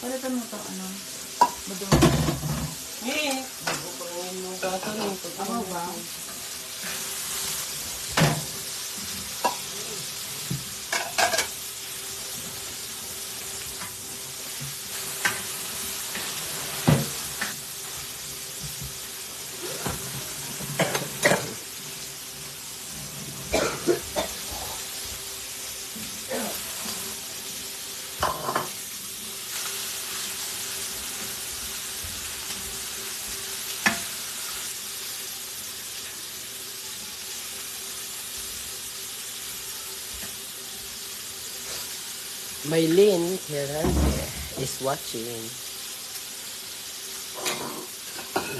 Palitan mo ito, ano? Madumi. Eh, bukang yung tatanong. Ako ba? Maylin Ferrante is watching.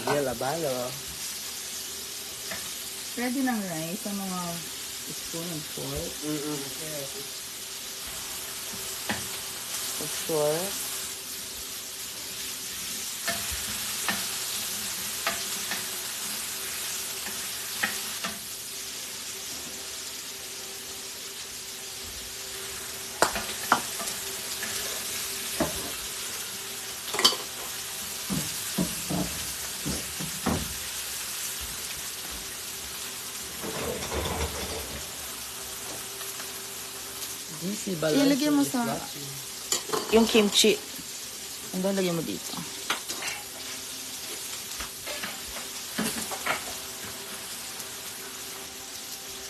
Yela Balo. Ready ng rice sa mga spoon and fork. Yes. For sure. GC Balanso Ilagay mo is sa- watching. Yung kimchi. Hanggang lagyan mo dito.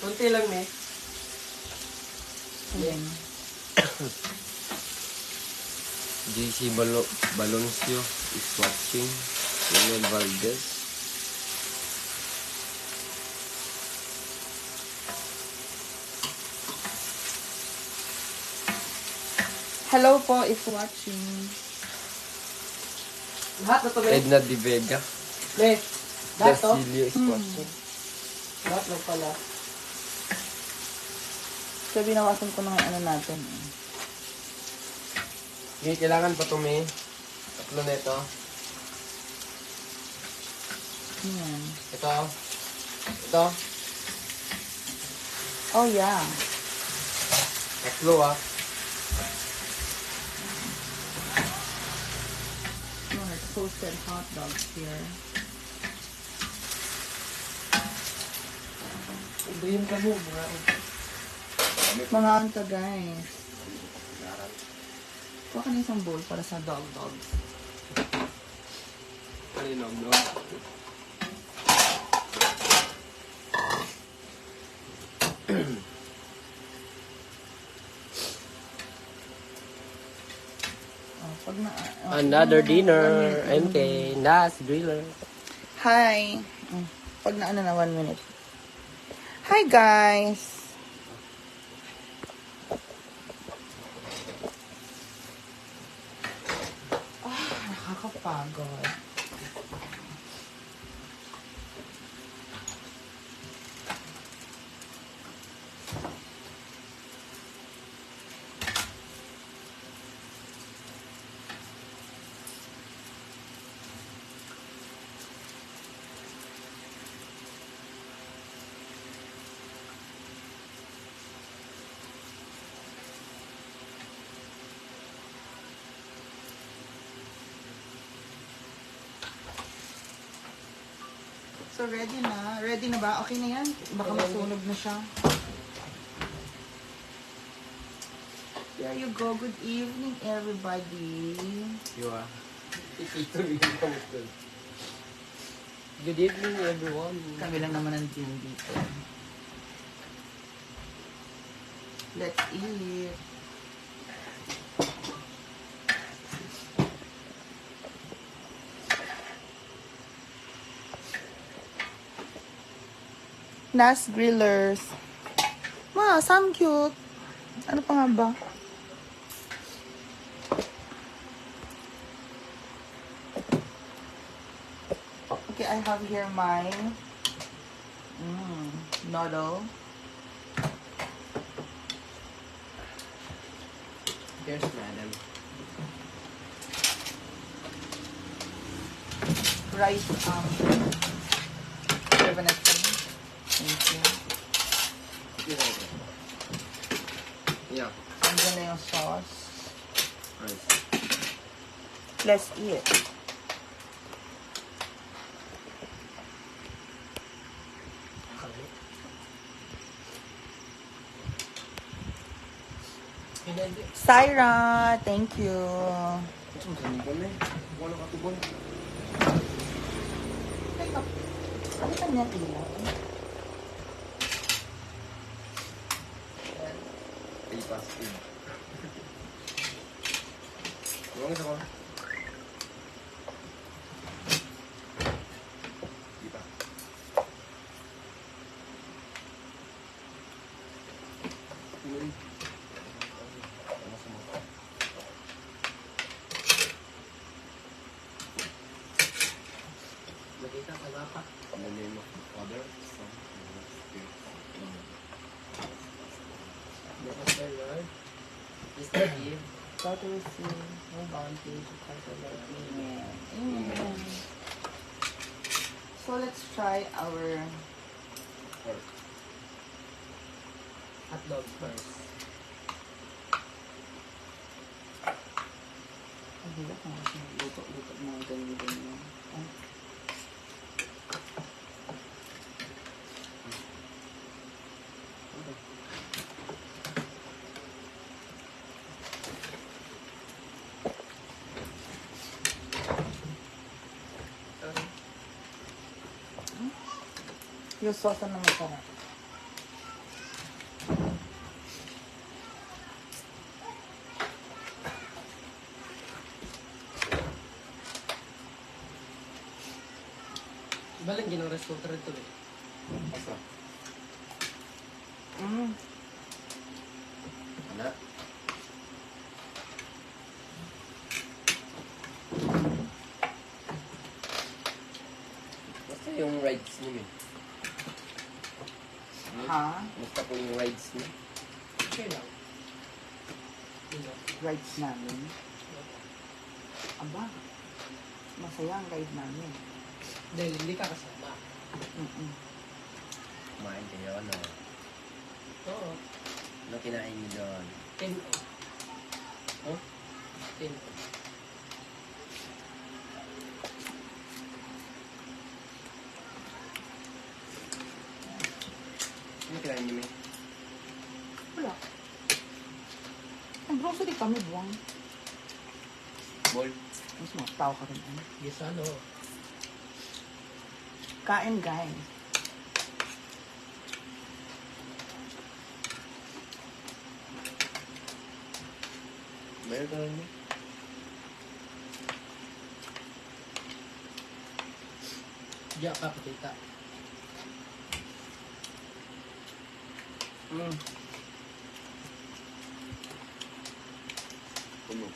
Kunti lang, eh. Ayan. JC Baloncio is watching. Manuel Valdez. Hello po if watching. Lahat na to, me. Edna Di Vega. Me. Lahat to. Dasilio is watching. Lahat lang pala. So, binawasan ko na ng ano natin. Okay, kailangan pa to, me. Tatlo na ito. Ayan. Ito. Ito. Oh, yeah. Tatlo, ah. More toasted hot dogs here. Ibayin ka mo, mga. Mga anta, guys. Kuha ka na isang bowl para sa dogs. Kalinom, no? Oh, pag na, Another dinner. MK. Nas Griller. Hi. Pag na ano na 1 minute. Hi, guys. Nakakapagod. So, ready na? Ready na ba? Okay na yan? Baka masunog na siya. There you go. Good evening, everybody. You are. Good evening, everyone. Kami lang naman ang team dito. Let's eat. Nas Grillers. Wow, some cute. Ano pa nga ba? Okay, I have here my noodle. Yes, madam. Rice, carbonated. Thank you. Yeah. Andyan na yung sauce. Right. Let's eat. Syra, thank you. Ano ka niya ilaw? Lipas in. Huwag isa ko. Lipas. Nakita ka ba pa? In the name of the Father, Son, and Holy Spirit. Because the Lord is the gift. God will receive no bounty to consolate me. Amen. Amen. So let's try our Hot dog first. ang hirap na kasi luto-luto mga ganyan-ganyan. Ay. Yung sauce na masarap. Balik ginang resulta rito eh. Asa? Mm. Anak? Basta yung rides niyo eh. Ha? Basta po yung rides niyo. Okay lang. Rides namin. Aba. Masaya ang ride namin. Dahil hindi ka kasama. Mm-mm. Kumain kayo, ano? Oo. Ano kinain niyo doon? 10 Huh? 10 Ano kinain niyo, May? Wala. Ang grocery kami, buwang. Ball? Mas mga tao ka rin. Ano? Yes, ano? Kain, guys. Meron ka rin, May? Diya ka, patita. Mm. Puno.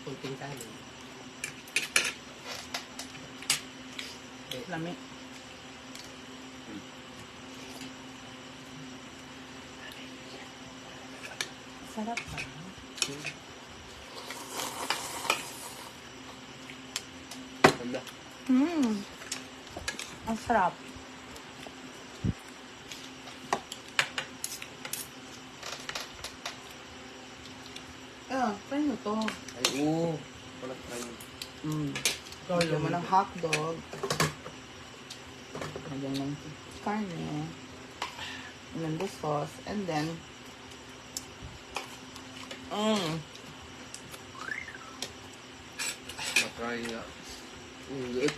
Kunting kanin. Lami. Sarap pa. Ganda. Ang sarap. Try mo to. Ay, oo. Wala ka rin. Lagyan mo ng hotdog. Lagyan ng karne. And then the sauce. And then, Matry nga. Liit.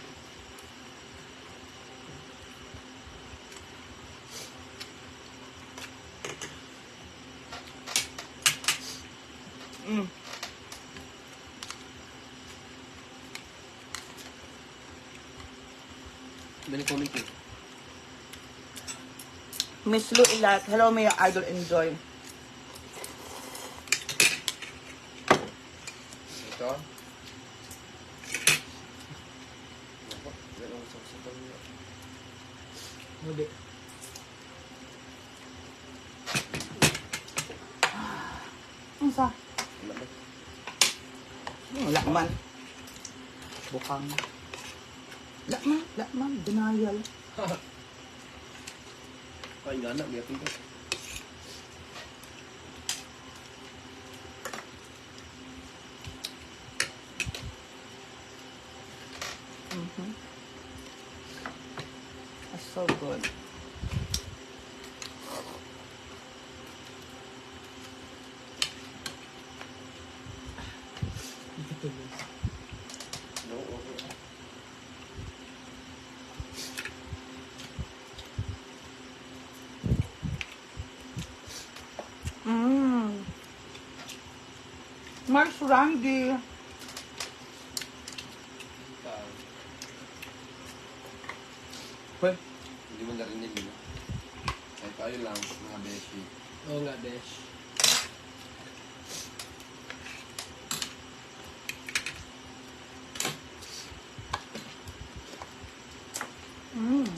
Many comment you. Miss Lou Ilat. Hello, may idol enjoy. Ito. Ganun sa niya. Hindi. Ang sa? Wala ba? Wala man. Bukang. Wala man. Denial. Ay, nga na. May apin ka. So good. No, okay. Mmm. Mars Randy. Well, hindi mo narinig yun. Kahit tayo lang, mga beshi. Oo nga, besh. Mmm.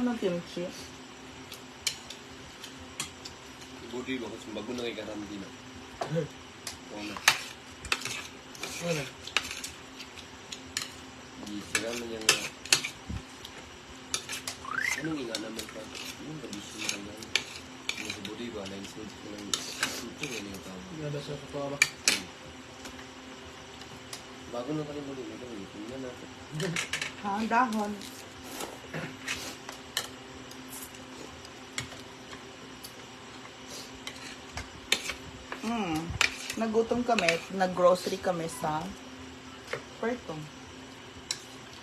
Ang ng kimchi. Budi ba kasi bago na kay Karandi na. Oo na. Ano? Gisira mo niyang anong nga naman pa? Anong nabisi mo lang yan? Ano sa budi ba? Na-insulti ko lang ito nga niya tao. Nga ba sa totoo ba? Bago na ka rin budi. Tingnan natin. Ha, ang dahon. Nagutom kami, nag-grocery kami sa Puerto.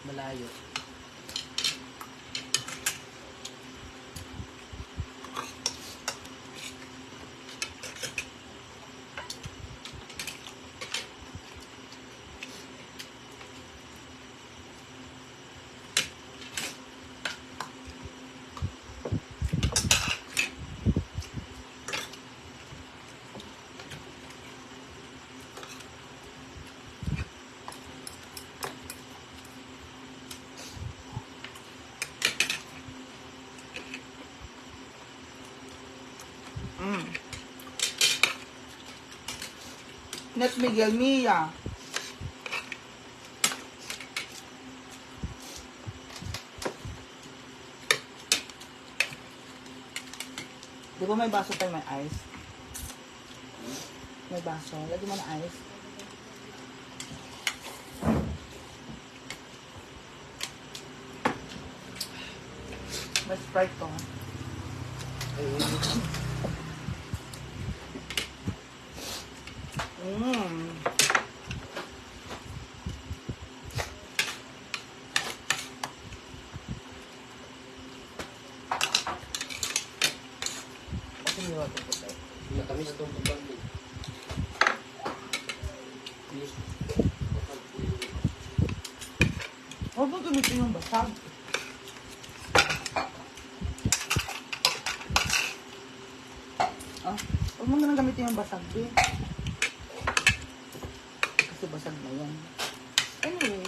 Malayo. Net Miguel Mia. Di ba may baso tayo, may ice? May baso. Lagi mo na ice. May Sprite to. Kasi niyo ito po tayo. Matamis itong tubang din. Huwag mo gamitin yung basag. Huwag mo na gamitin yung basag, eh. Kasi basag na yan. Anyway.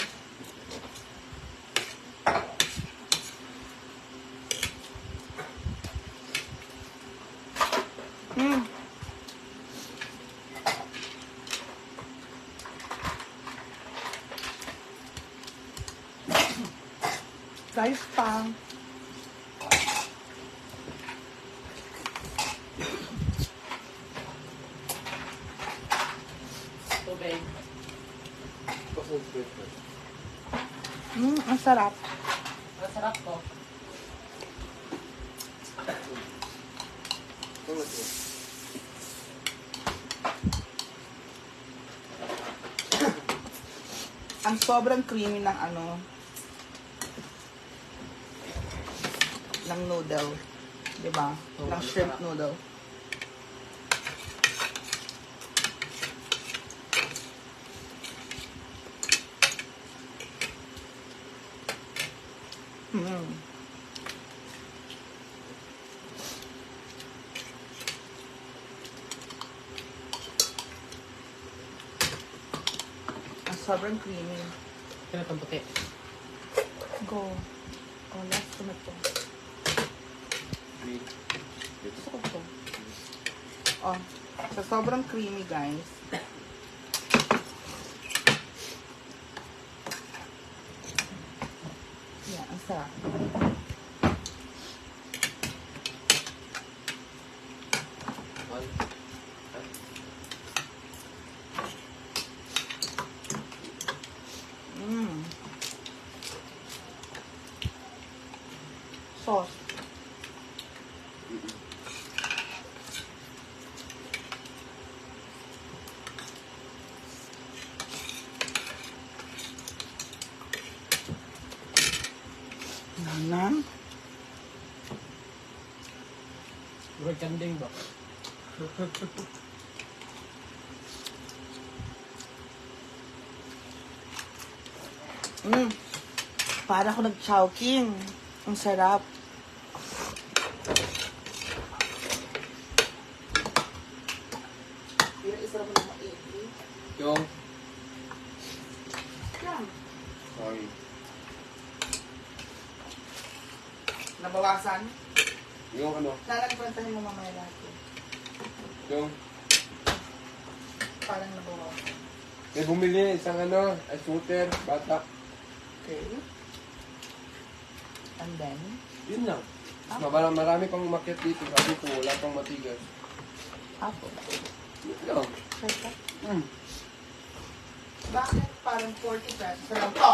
Guys, pang. Tubig. Ang sarap. Masarap to. Ang sobrang creamy ng ano, ng noodle. Diba? Oo, Ng shrimp sarap. noodle. Ang sobrang creamy. Kaya itong puti. Go. Oh, last tomato. Gusto ko to. Oh, sa sobrang creamy, guys. Yeah, ang sarap. mahal. Ha? Sauce. Nanan. Murag kanding ba? Para ako nag-chowking. Ang sarap. Isa mo na maigi. Yung, Yan. sorry. Nabawasan. Yung ano, Lalagpantahin mo mamaya lahat yun. yung, Parang nabawasan. may bumili isang ano, ice water, batak. Okay. And then, Yun lang. Marami pang umakyat dito. Sabi ko, wala pang matigas. apple. Yun lang. Perfect. Mm. Bakit parang 40 pesos lang to?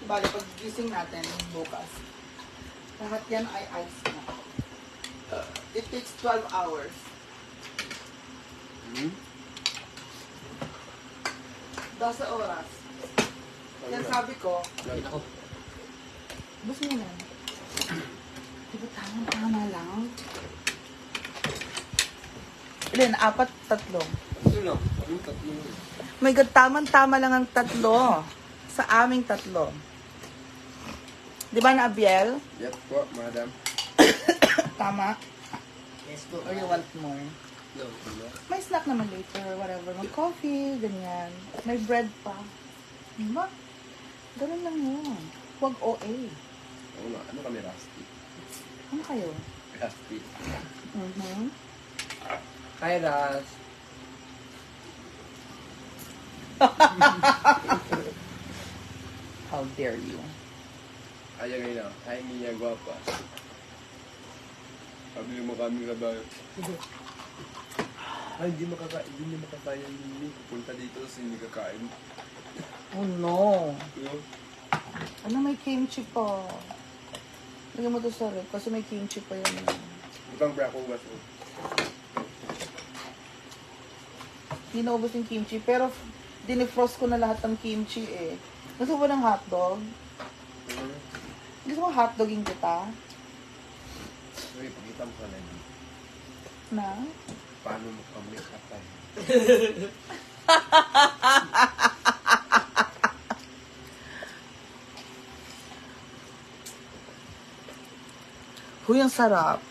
Bale, pag gising natin bukas, lahat yan ay ice na. It takes 12 hours. Hmm? 12 oras. Yan sabi ko, Yan ako. bus mo na. Diba tama lang? Ilan? 4, 3. Ito lang. Yung tatlo. My God, tama lang ang 3. Sa aming 3. Di ba na Abiel? Yes po, madam. Tama? Yes po. Or you want more? No, no. May snack naman later, whatever. May coffee, ganyan. May bread pa. Diba? Ganun lang yun. Huwag OA. Ano kami, Rusty? Ano kayo? Rusty. Hi, Ras. How dare you? Ayaw ngayon na. Hi, Mia, guwapa. Sabi mo kami sa bayo. Ay, hindi makakaya yung pupunta dito kasi hindi kakain. Oh no. Ano? Ano may kimchi pa? Lagyan mo to sa rep kasi may kimchi pa yan. Ibang bra ko baso. Hindi naubos yung kimchi pero dinifrost ko na lahat ng kimchi eh. Gusto mo ng hotdog? Gusto mo hotdoging kita? Sorry, pakita mo ka na yun. Na? Paano mo kami kapay? Huy, ang sarap.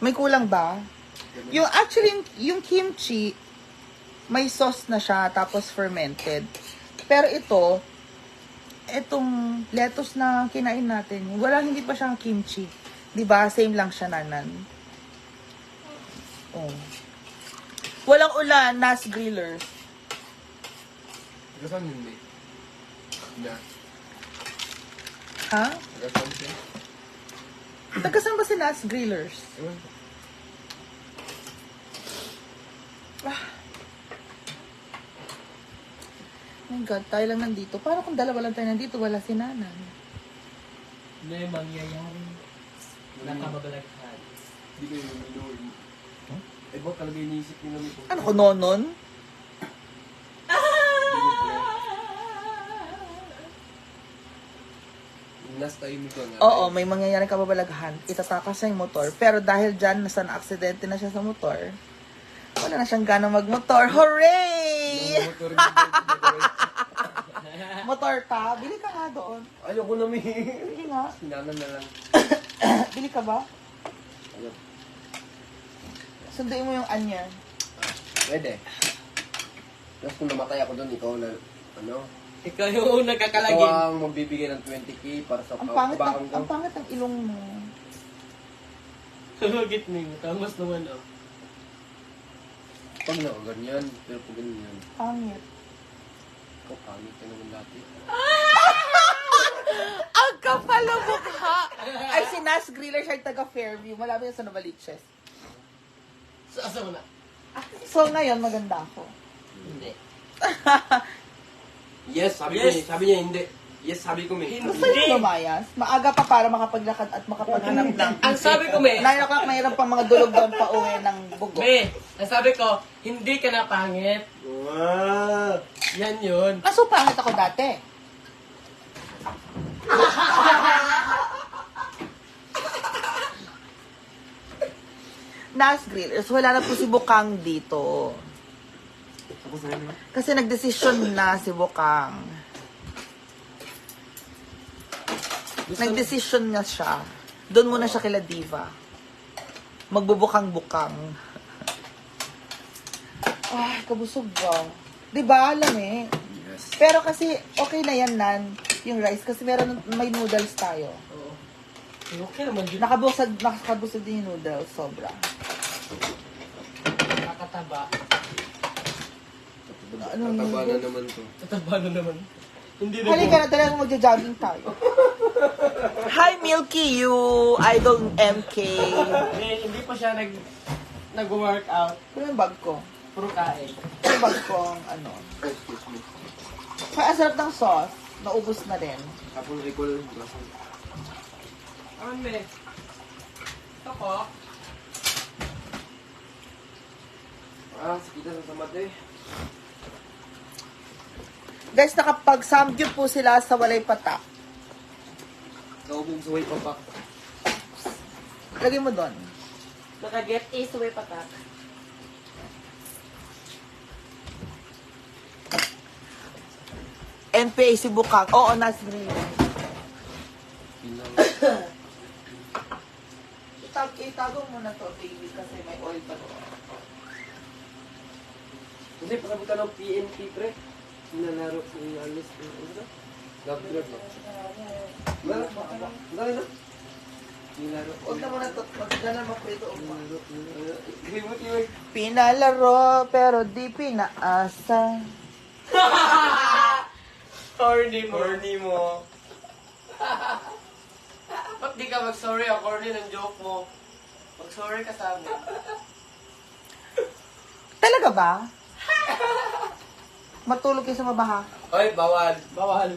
May kulang ba? Yung actually, yung kimchi, may sauce na siya, tapos fermented. Pero ito, itong lettuce na kinain natin, hindi pa siyang kimchi. 'Di ba? Same lang siya, nanan. Oh. Walang ulan, Nas Grillers. Saan yun, May? Na? Ha? Saan siya? Tagasan ba si Nas Grillers? Ewan ko. Oh my God, tayo lang nandito. Para kung dalawa lang tayo nandito, wala si nanan. Ano yung mangyayari? Nakababalaghan. Hindi kayo minor. Eh, ba talaga iniisip nila nito? Ano ko, nonon? Last time ito nga. Oo, may mangyayari kababalaghan. Itatakas siya yung motor. Pero dahil dyan, nasa na-aksidente na siya sa motor, wala na siyang gana magmotor. Hooray! Motor ka? Bili ka nga doon. Ayoko na, May. Bili nga. Sinanan na lang. Bili ka ba? Ayoko. Sunduin mo yung anya. Pwede. Tapos kung namatay ako doon, ikaw na, ano? Ikaw yung Ikaw nagkakalagin. ang magbibigay ng 20K para sa Ang pangit kabakang ang pangit ng ilong mo. Tumagit mo yung tamas naman oh. Pag na, ganyan. Pero pag ganyan, Pangit. ikaw pangit ka naman dati. Ang kapal ng mukha! Ay, si Nas Griller siya yung taga Fairview. Malapit yan sa Novaliches. So, asa mo na? So, ngayon, maganda ako. Hindi. Yes, sabi ko Yes. niya. Sabi niya hindi. Yes, sabi ko may. Hindi. Gusto yung lumayas? Maaga pa para makapaglakad at makapaghanap ng... Ang sabi ko, me, 9 o'clock, mayroon pang mga dulog doon pa uwi ng bugo. me, ang sabi ko, hindi ka na pangit. Wow! Yan yun. Kaso pangit ako dati. Nas Grillers, wala na po si Bukang dito. Tapos na yun. Kasi nagdesisyon na si Bukang. Nagdesisyon na siya. Doon muna siya kila Diva. Magbubukang-bukang. Ay, kabusog ba? Diba, alam eh. Yes. Pero kasi, okay na yan, Nan. Yung rice. Kasi may noodles tayo. Oo. Okay naman yun. Nakakabusog din yung noodles. Sobra. Nakataba. Anong Tataba na noodles? naman to. Tataba na naman. Hindi na Halika na talagang magja-jogging tayo. Hi, Milky You! Idol MK. Hindi pa siya nag-workout. Ano yung bag ko? Puro kain. Ano yung bag ko? Ano? Excuse me. Kaya ang sarap ng sauce. Naubos na rin. Tapos recall. Aman, me. Ito ko. Sakita sa mate. Guys, nakapag-samgyup po sila sa walay patak. Kaubog sa way papak. Lagay mo doon. Naka-get A sa way patak. NPA si Bukang. Oo, Nas Griller. Itago mo na to, baby, kasi may oil pa to. Kasi pakabutan ng PNP pre. Sinalaro ni Alice. Ano na? Love-grab ba? Wala na. Nilaro. Huwag na mo na to. Magdala mo po ito. Nilaro. Iway. Pinalaro, pero di pinaasa. Corny mo. Corny mo. Ba't di ka mag-sorry? Ang corny ng joke mo. Mag-sorry ka sa amin. Talaga ba? Matulog kayo sa mabaha. Oy, bawal. Bawal.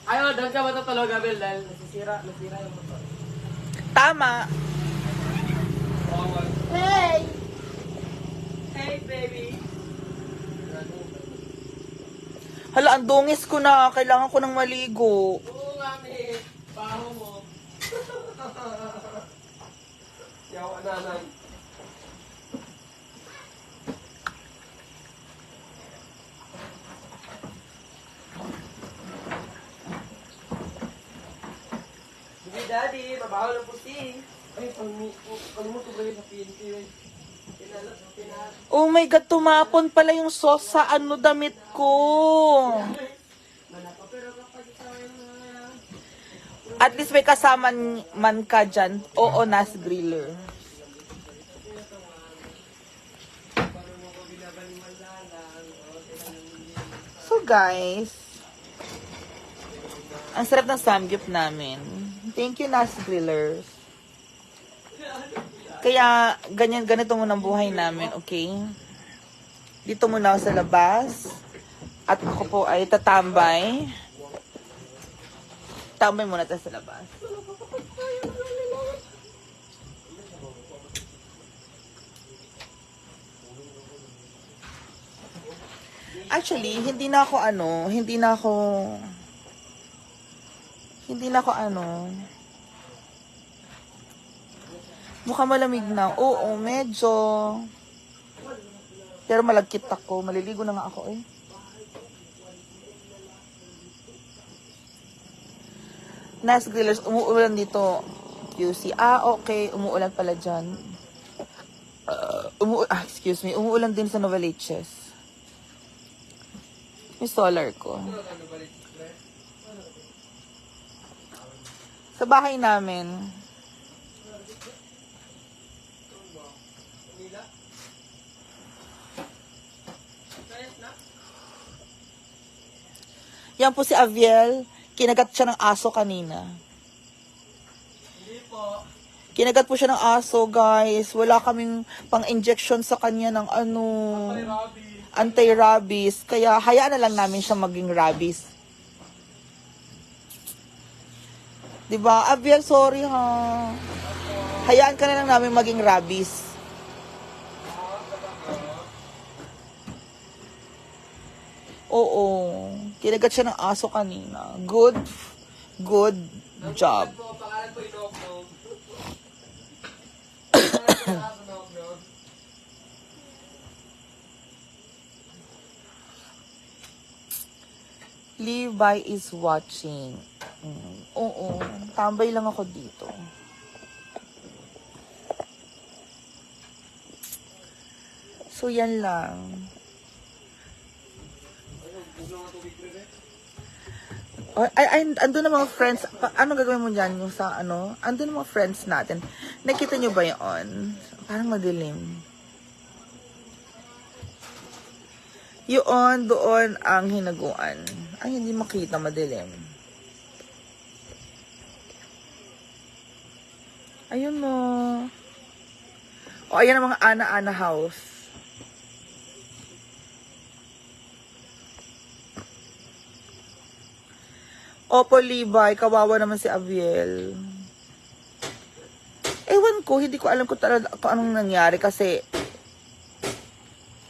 Ayaw, doon ka matutulog, Abel, dahil nasira yung motor. Tama. Bawal. Hey! Hey, baby. Hala, ang dungis ko na. Kailangan ko ng maligo. Oo nga, me. Baho mo. Yawa nanay. Sige, daddy. Mabaho ng pusi. Ay, kalimutan ko yun sa PNP. Oh my God, tumapon pala yung sauce sa ano damit ko. At least may kasama man ka dyan. Oo, Nas Griller. So guys, ang sarap ng samgyup namin. Thank you, Nas Grillers. Kaya, ganito muna ang buhay namin, okay? Dito muna ako sa labas. At ako po ay tatambay. Tambay muna tayo sa labas. Actually, hindi na ako mukhang malamig na. Oo, medyo. Pero malagkit ako. Maliligo na nga ako eh. Nas Grillers, umuulan dito. QC. Okay. Umuulan pala dyan. Excuse me. Umuulan din sa Novaliches. Yung solar ko. Sa bahay namin. Yan po si Aviel. Kinagat siya ng aso kanina. Hindi po. Kinagat po siya ng aso, guys. Wala kaming pang-injection sa kanya ng anti-rabies. Kaya hayaan na lang namin siya maging rabies. Diba? Abiel, sorry ha. Hayaan ka na lang namin maging rabies. Oo. Kinagat siya ng aso kanina. Good job. Pangalan po Inoknog. Pangalan po Inoknog. Levi is watching. Oo. Tambay lang ako dito. So, yan lang. Andun na mga friends. Ano gagawin mo dyan? Yung sa ano? Andun na mga friends natin. Nakita nyo ba yun? Parang madilim. Yun, doon ang hinaguan. Ay, hindi makita, madilim. Ayun mo. O, ayan ang mga ana-ana house. Opo, Levi, kawawa naman si Abiel. Ewan ko, hindi ko alam kung anong nangyari kasi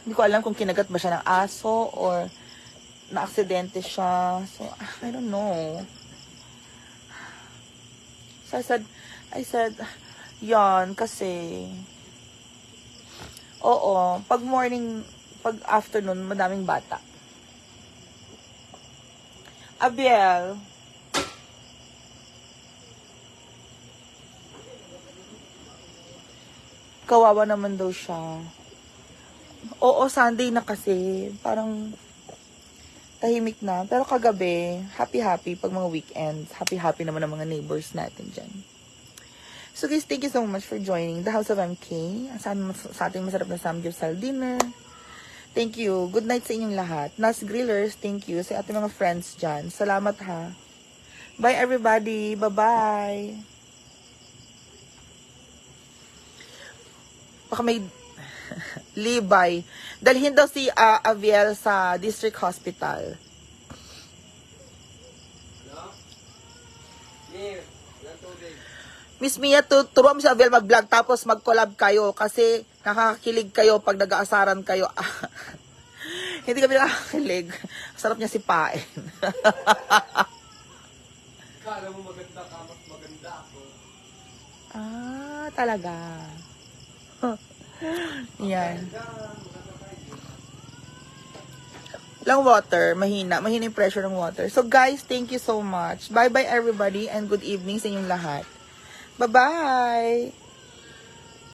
hindi ko alam kung kinagat ba siya ng aso or na-aksidente siya. So, I don't know. So, I said, yan, kasi, oo, pag morning, pag afternoon, madaming bata. Abiel, kawawa naman daw siya. Oo, Sunday na kasi. Parang tahimik na. Pero kagabi, happy-happy pag mga weekends. Happy-happy naman ang mga neighbors natin dyan. So guys, thank you so much for joining the House of MK. Sa ating masarap na samgyeopsal dinner. Thank you. Good night sa inyong lahat. Nas Grillers, thank you. Sa ating mga friends dyan. Salamat ha. Bye everybody. Bye-bye. Baka may Levi. Dalhin daw si Aviel sa district hospital. Miss Mia, turuan mo si Aviel mag-vlog tapos mag-collab kayo kasi nakakakilig kayo pag nag-aasaran kayo. Hindi kami nakakakilig. Sarap niya si Paen. Kala mo maganda ka, mas maganda ako. Talaga. Yan. Lang water, mahina yung pressure ng water. So guys, thank you so much. Bye-bye everybody and good evening sa inyong lahat. Bye-bye!